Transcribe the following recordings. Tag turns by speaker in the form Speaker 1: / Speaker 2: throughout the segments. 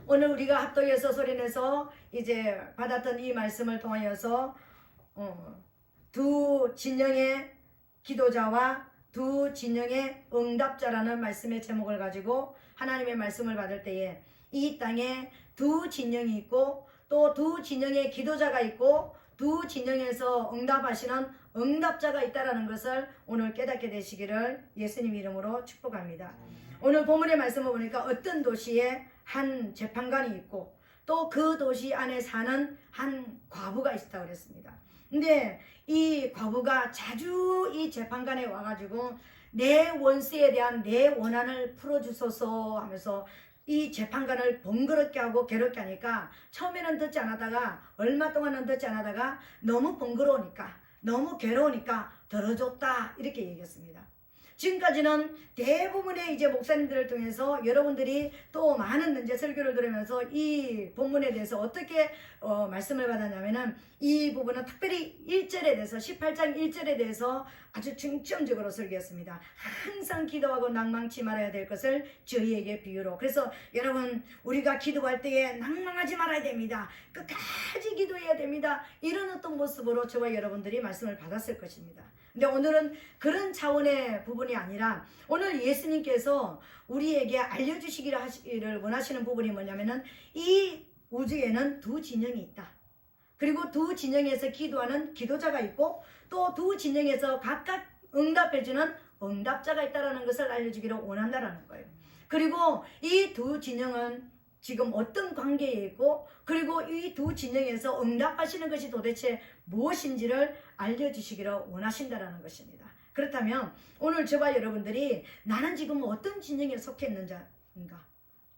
Speaker 1: 오늘 우리가 합독해서 소리내서 이제 받았던 이 말씀을 통하여서 두 진영의 기도자와 두 진영의 응답자라는 말씀의 제목을 가지고 하나님의 말씀을 받을 때에 이 땅에 두 진영이 있고 또 두 진영의 기도자가 있고 두 진영에서 응답하시는 응답자가 있다는 것을 오늘 깨닫게 되시기를 예수님 이름으로 축복합니다. 오늘 본문의 말씀을 보니까 어떤 도시에 한 재판관이 있고 또 그 도시 안에 사는 한 과부가 있다고 그랬습니다. 근데 이 과부가 자주 이 재판관에 와가지고 내 원수에 대한 내 원한을 풀어주소서 하면서 이 재판관을 번거롭게 하고 괴롭게 하니까 처음에는 듣지 않았다가 얼마 동안은 듣지 않았다가 너무 번거로우니까 너무 괴로우니까 들어줬다 이렇게 얘기했습니다. 지금까지는 대부분의 이제 목사님들을 통해서 여러분들이 또 많은 이제 설교를 들으면서 이 본문에 대해서 어떻게 말씀을 받았냐면은 이 부분은 특별히 1절에 대해서 18장 1절에 대해서 아주 중점적으로 설교했습니다. 항상 기도하고 낭망치 말아야 될 것을 저희에게 비유로. 그래서 여러분 우리가 기도할 때에 낭망하지 말아야 됩니다. 끝까지 기도해야 됩니다. 이런 어떤 모습으로 저와 여러분들이 말씀을 받았을 것입니다. 근데 오늘은 그런 차원의 부분이 아니라 오늘 예수님께서 우리에게 알려주시기를 원하시는 부분이 뭐냐면은 이 우주에는 두 진영이 있다. 그리고 두 진영에서 기도하는 기도자가 있고 또 두 진영에서 각각 응답해주는 응답자가 있다는 것을 알려주기를 원한다는 거예요. 그리고 이 두 진영은 지금 어떤 관계에 있고 그리고 이 두 진영에서 응답하시는 것이 도대체 무엇인지를 알려주시기를 원하신다는 것입니다. 그렇다면 오늘 저와 여러분들이 나는 지금 어떤 진영에 속해 있는가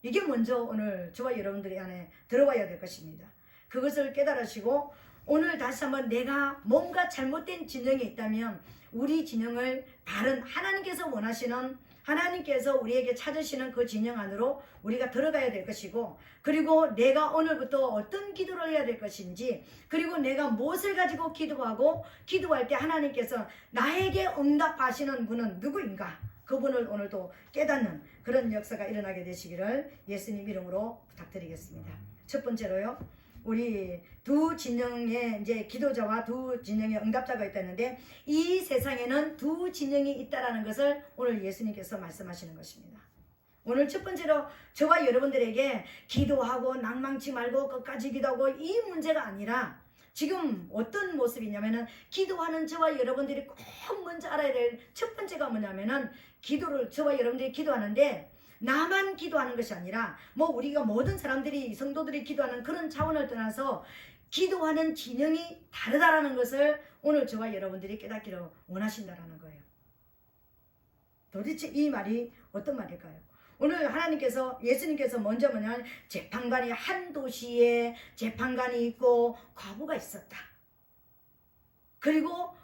Speaker 1: 이게 먼저 오늘 저와 여러분들이 안에 들어와야 될 것입니다. 그것을 깨달으시고 오늘 다시 한번 내가 뭔가 잘못된 진영에 있다면 우리 진영을 바른 하나님께서 원하시는 하나님께서 우리에게 찾으시는 그 진영 안으로 우리가 들어가야 될 것이고 그리고 내가 오늘부터 어떤 기도를 해야 될 것인지 그리고 내가 무엇을 가지고 기도하고 기도할 때 하나님께서 나에게 응답하시는 분은 누구인가 그분을 오늘도 깨닫는 그런 역사가 일어나게 되시기를 예수님 이름으로 부탁드리겠습니다. 첫 번째로요. 우리 두 진영의 이제 기도자와 두 진영의 응답자가 있다는데 이 세상에는 두 진영이 있다라는 것을 오늘 예수님께서 말씀하시는 것입니다. 오늘 첫 번째로 저와 여러분들에게 기도하고 낭망치 말고 끝까지 기도하고 이 문제가 아니라 지금 어떤 모습이냐면은 기도하는 저와 여러분들이 꼭 먼저 알아야 될 첫 번째가 뭐냐면은 기도를 저와 여러분들이 기도하는데 나만 기도하는 것이 아니라 뭐 우리가 모든 사람들이 성도들이 기도하는 그런 차원을 떠나서 기도하는 진영이 다르다라는 것을 오늘 저와 여러분들이 깨닫기를 원하신다라는 거예요. 도대체 이 말이 어떤 말일까요? 오늘 하나님께서 예수님께서 먼저 뭐냐 재판관이 한 도시에 재판관이 있고 과부가 있었다. 그리고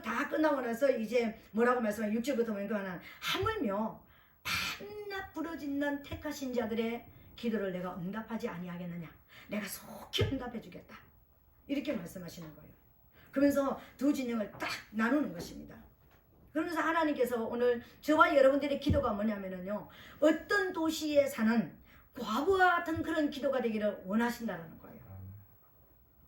Speaker 1: 다 끝나고 나서 이제 뭐라고 말씀하면 6절부터 보니까 하물며 밤낮 부르짖는 택하신 자들의 기도를 내가 응답하지 아니하겠느냐 내가 속히 응답해 주겠다 이렇게 말씀하시는 거예요. 그러면서 두 진영을 딱 나누는 것입니다. 그러면서 하나님께서 오늘 저와 여러분들의 기도가 뭐냐면요 어떤 도시에 사는 과부와 같은 그런 기도가 되기를 원하신다는 거예요.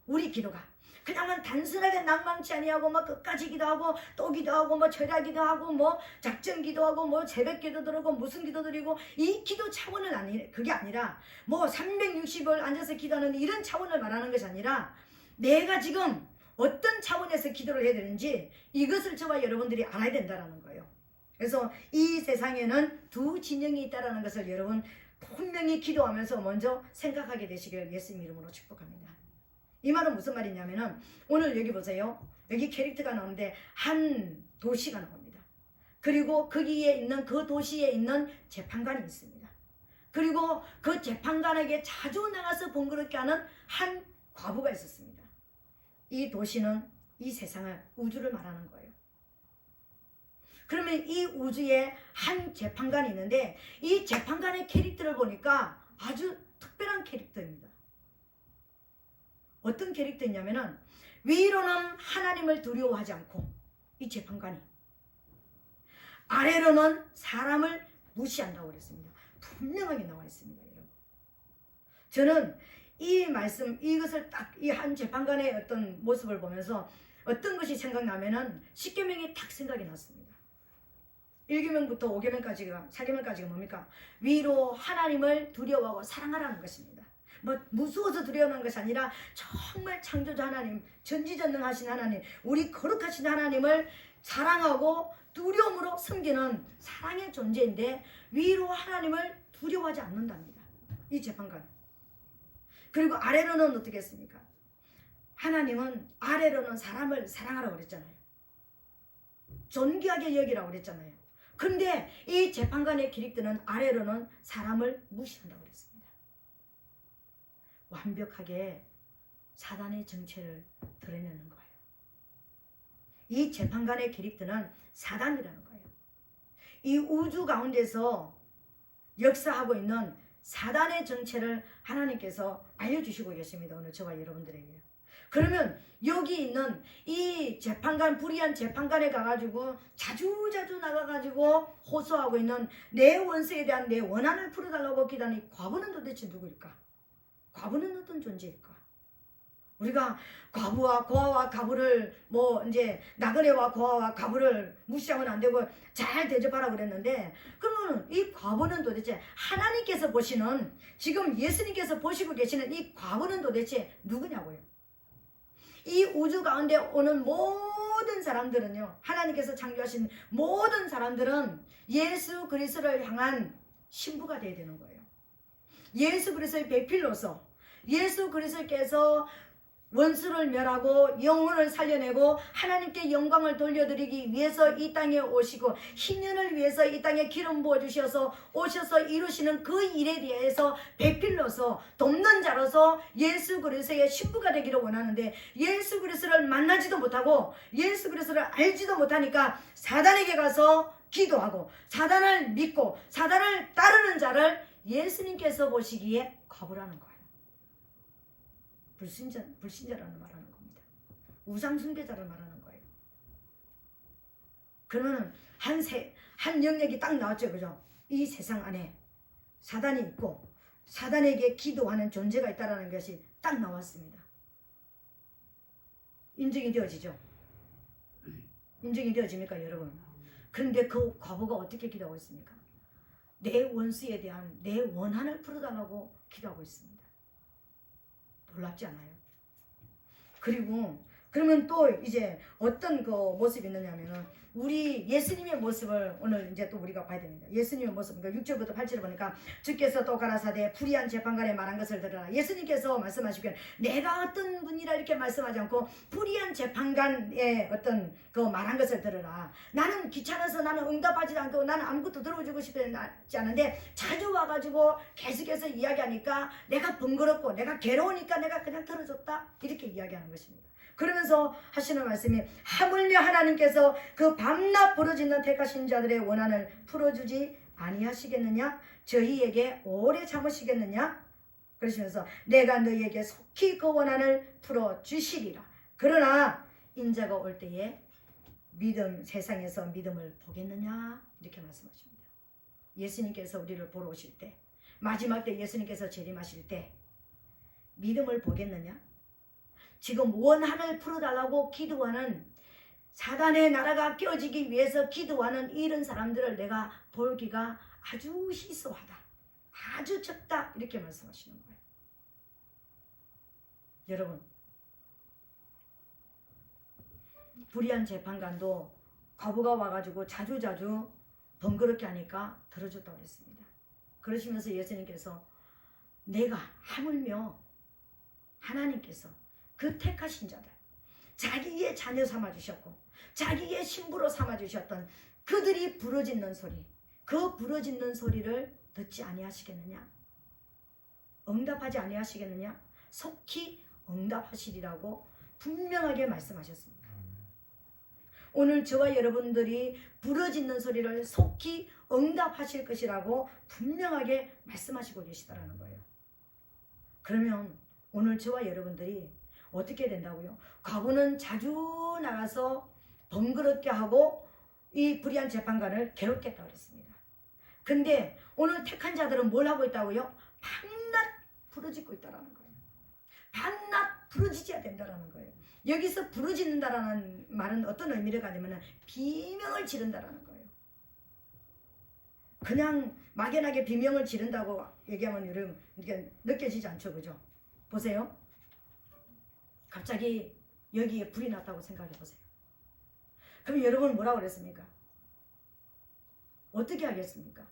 Speaker 1: 우리 기도가 그냥은 단순하게 낭망치 아니하고 뭐 끝까지 기도하고 또 기도하고 뭐 철야 기도하고 뭐 작정 기도하고 뭐 새벽 기도 들고 무슨 기도 드리고 이 기도 차원은 그게 아니라 뭐 360을 앉아서 기도하는 이런 차원을 말하는 것이 아니라 내가 지금 어떤 차원에서 기도를 해야 되는지 이것을 저와 여러분들이 알아야 된다는 거예요. 그래서 이 세상에는 두 진영이 있다는 것을 여러분 분명히 기도하면서 먼저 생각하게 되시길 예수님 이름으로 축복합니다. 이 말은 무슨 말이냐면은 오늘 여기 보세요. 여기 캐릭터가 나오는데 한 도시가 나옵니다. 그리고 거기에 있는 그 도시에 있는 재판관이 있습니다. 그리고 그 재판관에게 자주 나가서 번거롭게 하는 한 과부가 있었습니다. 이 도시는 이 세상을 우주를 말하는 거예요. 그러면 이 우주에 한 재판관이 있는데 이 재판관의 캐릭터를 보니까 아주 특별한 캐릭터입니다. 어떤 캐릭터냐면은 위로는 하나님을 두려워하지 않고 이 재판관이 아래로는 사람을 무시한다고 그랬습니다. 분명하게 나와 있습니다. 여러분 저는 이 말씀, 이것을 딱 이 한 재판관의 어떤 모습을 보면서 어떤 것이 생각나면은 10계명이 딱 생각이 났습니다. 1계명부터 5계명까지가 4계명까지가 뭡니까? 위로 하나님을 두려워하고 사랑하라는 것입니다. 뭐 무서워서 두려워하는 것이 아니라 정말 창조자 하나님, 전지전능하신 하나님, 우리 거룩하신 하나님을 사랑하고 두려움으로 섬기는 사랑의 존재인데 위로 하나님을 두려워하지 않는답니다. 이 재판관. 그리고 아래로는 어떻게 했습니까? 하나님은 아래로는 사람을 사랑하라고 그랬잖아요. 존귀하게 여기라고 그랬잖아요. 근데 이 재판관의 캐릭터는 아래로는 사람을 무시한다고 그랬습니다. 완벽하게 사단의 정체를 드러내는 거예요. 이 재판관의 캐릭터는 사단이라는 거예요. 이 우주 가운데서 역사하고 있는 사단의 정체를 하나님께서 알려주시고 계십니다. 오늘 저와 여러분들에게. 그러면 여기 있는 이 재판관, 불의한 재판관에 가가지고 자주자주 나가가지고 호소하고 있는 내 원수에 대한 내 원한을 풀어달라고 기도하는 이 과부는 도대체 누구일까? 과부는 어떤 존재일까? 우리가 과부와 고아와 과부를 뭐 이제 나그네와 고아와 과부를 무시하면 안 되고 잘 대접하라고 그랬는데, 그러면 이 과부는 도대체 하나님께서 보시는, 지금 예수님께서 보시고 계시는 이 과부는 도대체 누구냐고요? 이 우주 가운데 오는 모든 사람들은요, 하나님께서 창조하신 모든 사람들은 예수 그리스도를 향한 신부가 되어야 되는 거예요. 예수 그리스도의 배필로서 예수 그리스도께서 원수를 멸하고 영혼을 살려내고 하나님께 영광을 돌려드리기 위해서 이 땅에 오시고 희년을 위해서 이 땅에 기름 부어주셔서 오셔서 이루시는 그 일에 대해서 배필로서 돕는 자로서 예수 그리스도의 신부가 되기를 원하는데, 예수 그리스도를 만나지도 못하고 예수 그리스도를 알지도 못하니까 사단에게 가서 기도하고 사단을 믿고 사단을 따르는 자를 예수님께서 보시기에 거부라는 거예요. 불신자라는 말하는 겁니다. 우상숭배자를 말하는 거예요. 그러면 한 영역이 딱 나왔죠. 그죠? 이 세상 안에 사단이 있고 사단에게 기도하는 존재가 있다는 것이 딱 나왔습니다. 인정이 되어지죠? 인정이 되어집니까, 여러분? 그런데 그 과부가 어떻게 기도하고 있습니까? 내 원수에 대한 내 원한을 풀어달라고 기도하고 있습니다. 놀랍지 않아요? 그리고 그러면 또 이제 어떤 그 모습이 있느냐면은 우리 예수님의 모습을 오늘 이제 또 우리가 봐야 됩니다. 예수님의 모습, 그러니까 6절부터 8절을 보니까 주께서 또 가라사대 불의한 재판관에 말한 것을 들으라. 예수님께서 말씀하시기를 내가 어떤 분이라 이렇게 말씀하지 않고 불의한 재판관의 어떤 그 말한 것을 들으라. 나는 귀찮아서 나는 응답하지 않고 나는 아무것도 들어주고 싶지 않은데 자주 와가지고 계속해서 이야기하니까 내가 번거롭고 내가 괴로우니까 내가 그냥 들어줬다, 이렇게 이야기하는 것입니다. 그러면서 하시는 말씀이 하물며 하나님께서 그 밤낮 부르짖는 택하신 자들의 원한을 풀어주지 아니하시겠느냐? 저희에게 오래 참으시겠느냐? 그러시면서 내가 너희에게 속히 그 원한을 풀어주시리라. 그러나 인자가 올 때에 세상에서 믿음을 보겠느냐? 이렇게 말씀하십니다. 예수님께서 우리를 보러 오실 때, 마지막 때 예수님께서 재림하실 때 믿음을 보겠느냐? 지금 원한을 풀어달라고 기도하는, 사단의 나라가 깨어지기 위해서 기도하는 이런 사람들을 내가 볼기가 아주 희소하다, 아주 적다, 이렇게 말씀하시는 거예요. 여러분, 불의한 재판관도 과부가 와가지고 자주자주 번거롭게 하니까 들어줬다고 했습니다. 그러시면서 예수님께서 내가 하물며 하나님께서 그 택하신 자들, 자기의 자녀 삼아주셨고 자기의 신부로 삼아주셨던 그들이 부르짖는 소리, 그 부르짖는 소리를 듣지 아니하시겠느냐? 응답하지 아니하시겠느냐? 속히 응답하시리라고 분명하게 말씀하셨습니다. 오늘 저와 여러분들이 부르짖는 소리를 속히 응답하실 것이라고 분명하게 말씀하시고 계시다라는 거예요. 그러면 오늘 저와 여러분들이 어떻게 된다고요? 과부는 자주 나가서 번거롭게 하고 이 불의한 재판관을 괴롭게 했다고 그랬습니다. 근데 오늘 택한 자들은 뭘 하고 있다고요? 밤낮 부르짖고 있다라는 거예요. 밤낮 부르짖어야 된다라는 거예요. 여기서 부르짖는다라는 말은 어떤 의미를 가지면 비명을 지른다라는 거예요. 그냥 막연하게 비명을 지른다고 얘기하면 여러분 이렇게 느껴지지 않죠, 그죠? 보세요. 갑자기 여기에 불이 났다고 생각해 보세요. 그럼 여러분 뭐라고 그랬습니까? 어떻게 하겠습니까?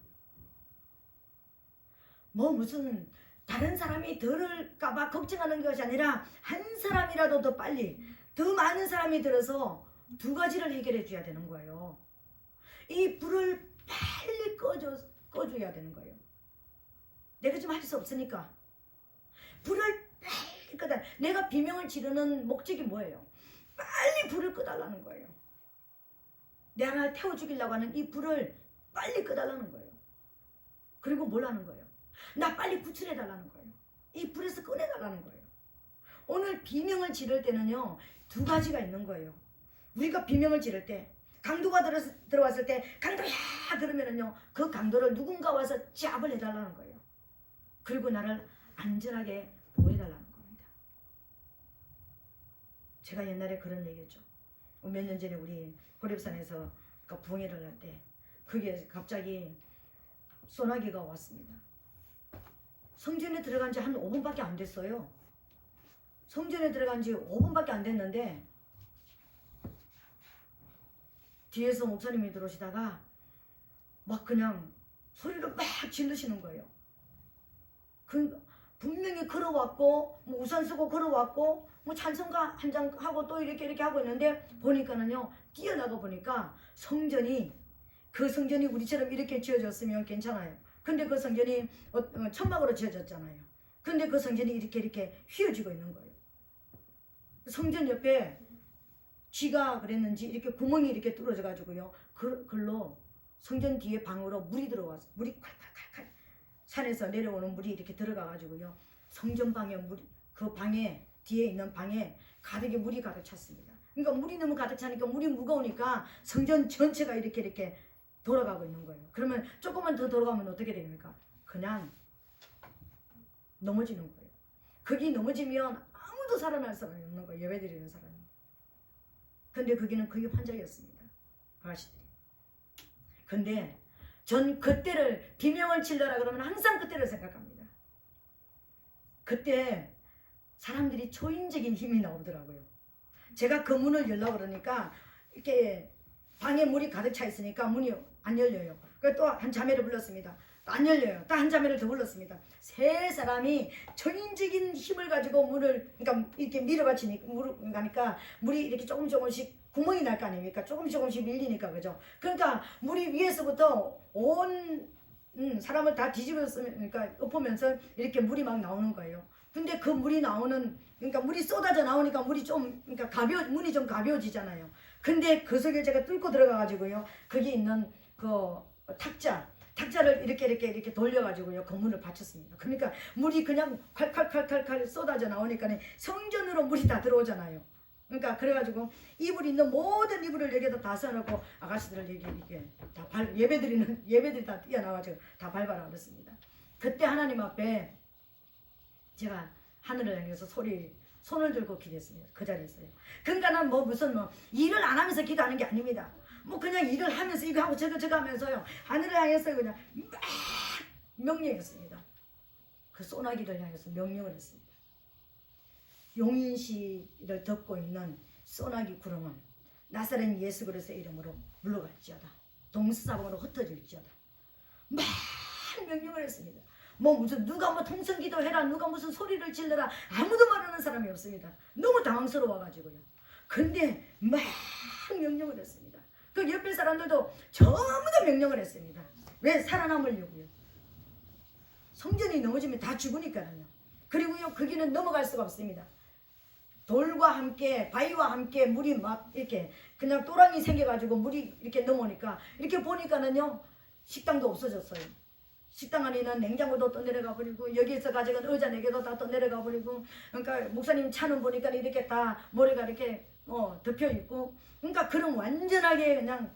Speaker 1: 뭐 무슨 다른 사람이 들을까봐 걱정하는 것이 아니라 한 사람이라도 더 빨리 더 많은 사람이 들어서 두 가지를 해결해 줘야 되는 거예요. 이 불을 빨리 꺼줘야 되는 거예요. 내가 좀 할 수 없으니까 불을 빨리 끄다. 내가 비명을 지르는 목적이 뭐예요? 빨리 불을 끄달라는 거예요. 내 하나를 태워 죽이려고 하는 이 불을 빨리 끄달라는 거예요. 그리고 뭘 하는 거예요? 나 빨리 구출해달라는 거예요. 이 불에서 꺼내달라는 거예요. 오늘 비명을 지를 때는요, 두 가지가 있는 거예요. 우리가 비명을 지를 때 강도가 들어왔을 때 강도야 그러면은요, 그 강도를 누군가 와서 잡을 해달라는 거예요. 그리고 나를 안전하게 보호해달라는 겁니다. 제가 옛날에 그런 얘기했죠. 몇 년 전에 우리 고립산에서 부흥회를 할 때 그게 갑자기 소나기가 왔습니다. 성전에 들어간 지 한 5분밖에 안 됐어요. 성전에 들어간 지 5분밖에 안 됐는데 뒤에서 목사님이 들어오시다가 막 그냥 소리를 막 지르시는 거예요. 분명히 걸어왔고 뭐 우산 쓰고 걸어왔고 뭐 찬송가 한 장 하고 또 이렇게 하고 있는데 보니까는요, 뛰어나가 보니까 그 성전이 우리처럼 이렇게 지어졌으면 괜찮아요. 근데 그 성전이 천막으로 지어졌잖아요. 근데 그 성전이 이렇게 휘어지고 있는 거예요. 성전 옆에 쥐가 그랬는지 이렇게 구멍이 이렇게 뚫어져 가지고요, 글로 성전 뒤에 방으로 물이 들어와서 물이 칼칼칼칼 산에서 내려오는 물이 이렇게 들어가 가지고요, 성전 방에 그 방에 뒤에 있는 방에 가득히 물이 가득 찼습니다. 그러니까 물이 너무 가득 차니까 물이 무거우니까 성전 전체가 이렇게 돌아가고 있는 거예요. 그러면 조금만 더 돌아가면 어떻게 됩니까? 그냥 넘어지는 거예요. 거기 넘어지면 아무도 살아날 사람이 없는 거예요. 예배드리는 사람이. 근데 거기는 거의 환자였습니다. 아가씨들이. 근데 전 그때를 비명을 치려라 그러면 항상 그때를 생각합니다. 그때 사람들이 초인적인 힘이 나오더라고요. 제가 그 문을 열려고 그러니까 이렇게 방에 물이 가득 차 있으니까 문이 안 열려요. 그래서 또 한 자매를 불렀습니다. 안 열려요. 또 한 자매를 더 불렀습니다. 세 사람이 초인적인 힘을 가지고 문을 그러니까 이렇게 밀어받치니까 물이 이렇게 조금씩 구멍이 날 거 아닙니까? 조금씩 밀리니까, 그죠? 그러니까 물이 위에서부터 온 사람을 다 그러니까 엎으면서 이렇게 물이 막 나오는 거예요. 근데 그 물이 그러니까 물이 쏟아져 나오니까 문이 좀 가벼워지잖아요. 근데 그 속에 제가 뚫고 들어가가지고요, 거기 있는 그 탁자를 이렇게 돌려가지고요, 그 문을 받쳤습니다. 그러니까 물이 그냥 칼칼칼칼 쏟아져 나오니까 성전으로 물이 다 들어오잖아요. 그러니까 그래가지고 이불이 있는 모든 이불을 여기다 다 써놓고 아가씨들을 이렇게 다 예배들이 다 뛰어나와가지고 다 밟아라 그랬습니다. 그때 하나님 앞에 제가 하늘을 향해서 손을 들고 기도했습니다. 그 자리에서요. 그러니까 난 무슨 일을 안 하면서 기도하는 게 아닙니다. 그냥 일을 하면서 이거 하고 저거 하면서요, 하늘을 향해서 그냥 막 명령했습니다. 그 소나기를 향해서 명령을 했습니다. 용인시를 덮고 있는 소나기 구름은 나사렛 예수 그리스도의 이름으로 물러갈지어다. 동서사방으로 흩어질지어다. 막 명령을 했습니다. 무슨 누가 통성기도 해라, 누가 무슨 소리를 질러라, 아무도 말하는 사람이 없습니다. 너무 당황스러워가지고요. 근데 막 명령을 했습니다. 그 옆에 사람들도 전부 다 명령을 했습니다. 왜? 살아남으려고요. 성전이 넘어지면 다 죽으니까요. 그리고요, 거기는 넘어갈 수가 없습니다. 돌과 함께 바위와 함께 물이 막 이렇게 그냥 또랑이 생겨가지고 물이 이렇게 넘어오니까 이렇게 보니까는요, 식당도 없어졌어요. 식당 안에 있는 냉장고도 또 내려가 버리고 여기에서 가져간 의자 4개도 다 또 내려가 버리고, 그러니까 목사님 차는 보니까 이렇게 다 머리가 이렇게 덮여 있고, 그러니까 그런 완전하게 그냥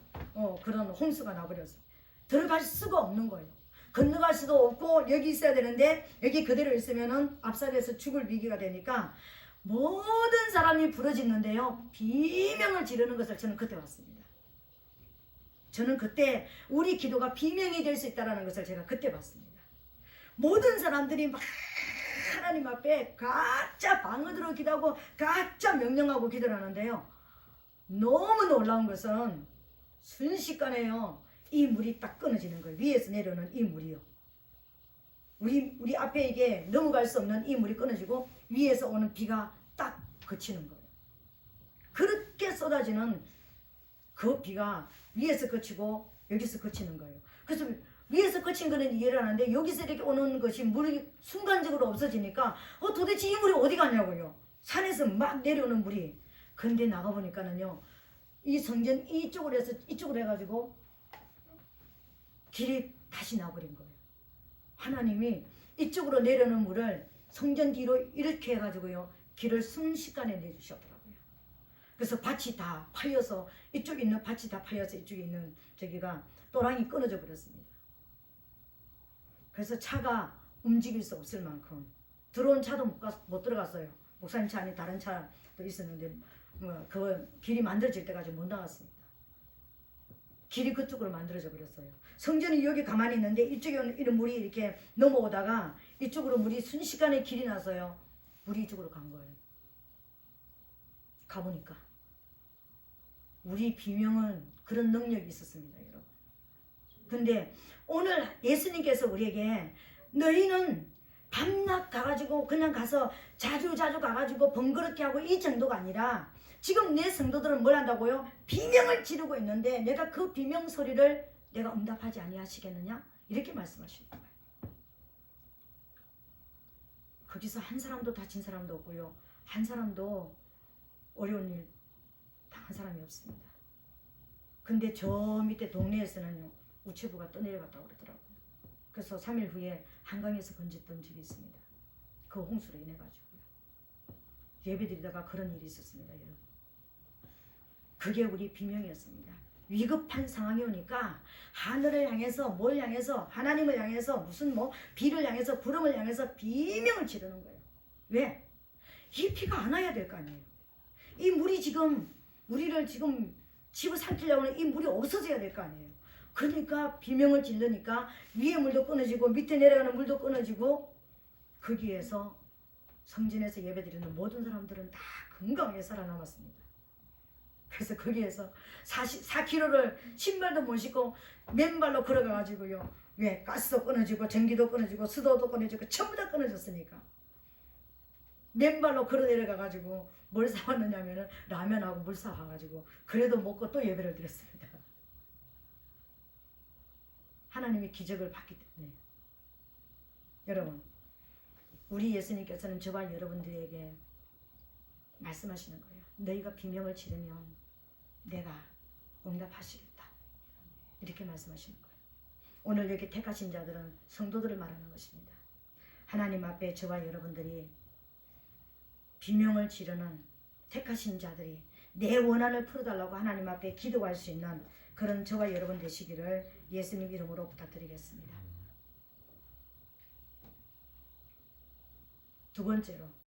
Speaker 1: 그런 홍수가 나버렸어요. 들어갈 수가 없는 거예요. 건너갈 수도 없고 여기 있어야 되는데 여기 그대로 있으면은 압살해서 죽을 위기가 되니까 모든 사람이 부르짖는데요. 비명을 지르는 것을 저는 그때 봤습니다. 저는 그때 우리 기도가 비명이 될 수 있다는 것을 제가 그때 봤습니다. 모든 사람들이 막 하나님 앞에 각자 방언으로 기도하고 각자 명령하고 기도를 하는데요. 너무 놀라운 것은 순식간에요. 이 물이 딱 끊어지는 거예요. 위에서 내려오는 이 물이요. 우리 앞에 이게 넘어갈 수 없는 이 물이 끊어지고 위에서 오는 비가 딱 그치는 거예요. 그렇게 쏟아지는 그 비가 위에서 그치고 여기서 그치는 거예요. 그래서 위에서 그친 거는 이해를 하는데 여기서 이렇게 오는 것이 물이 순간적으로 없어지니까 도대체 이 물이 어디 갔냐고요. 산에서 막 내려오는 물이. 근데 나가보니까는요. 이 성전 이쪽으로 해서 이쪽으로 해가지고 길이 다시 나버린 거예요. 하나님이 이쪽으로 내려오는 물을 성전 뒤로 이렇게 해가지고요. 길을 순식간에 내주셨더라고요. 그래서 밭이 다 파여서 이쪽에 있는 밭이 다 파여서 이쪽에 있는 저기가 또랑이 끊어져 버렸습니다. 그래서 차가 움직일 수 없을 만큼 들어온 차도 못 들어갔어요. 목사님 차 안에 다른 차도 있었는데 그 길이 만들어질 때까지 못 나갔습니다. 길이 그쪽으로 만들어져 버렸어요. 성전이 여기 가만히 있는데 이쪽에 이런 물이 이렇게 넘어오다가 이쪽으로 물이 순식간에 길이 나서요. 물이 이쪽으로 간 거예요. 가보니까 우리 비명은 그런 능력이 있었습니다, 여러분. 근데 오늘 예수님께서 우리에게 너희는 밤낮 가가지고 그냥 가서 자주 가가지고 번거롭게 하고 이 정도가 아니라 지금 내 성도들은 뭘 한다고요? 비명을 지르고 있는데 내가 그 비명 소리를 내가 응답하지 아니하시겠느냐? 이렇게 말씀하시는 거예요. 거기서 한 사람도 다친 사람도 없고요. 한 사람도 어려운 일 당한 사람이 없습니다. 근데 저 밑에 동네에서는요. 우체부가 떠내려갔다고 그러더라고요. 그래서 3일 후에 한강에서 번졌던 적이 있습니다. 그 홍수로 인해 가지고요. 예배드리다가 그런 일이 있었습니다, 여러분. 그게 우리 비명이었습니다. 위급한 상황이 오니까 하늘을 향해서 뭘 향해서 하나님을 향해서 무슨 비를 향해서 구름을 향해서 비명을 지르는 거예요. 왜? 이 비가 안 와야 될 거 아니에요. 이 물이 지금 우리를 지금 집어삼키려고 하는 이 물이 없어져야 될 거 아니에요. 그러니까 비명을 지르니까 위에 물도 끊어지고 밑에 내려가는 물도 끊어지고 거기에서 성전에서 예배드리는 모든 사람들은 다 건강하게 살아남았습니다. 그래서 거기에서 4km를 신발도 못 신고 맨발로 걸어가가지고요. 왜? 가스도 끊어지고 전기도 끊어지고 수도도 끊어지고 전부 다 끊어졌으니까 맨발로 걸어 내려가가지고 뭘 사왔느냐면은 라면하고 물 사와가지고 그래도 먹고 또 예배를 드렸습니다. 하나님이 기적을 봤기 때문에. 여러분, 우리 예수님께서는 저와 여러분들에게 말씀하시는 거예요. 너희가 비명을 지르면 내가 응답하시겠다. 이렇게 말씀하시는 거예요. 오늘 여기 택하신 자들은 성도들을 말하는 것입니다. 하나님 앞에 저와 여러분들이 비명을 지르는 택하신 자들이 내 원한을 풀어달라고 하나님 앞에 기도할 수 있는 그런 저와 여러분 되시기를 예수님 이름으로 부탁드리겠습니다. 두 번째로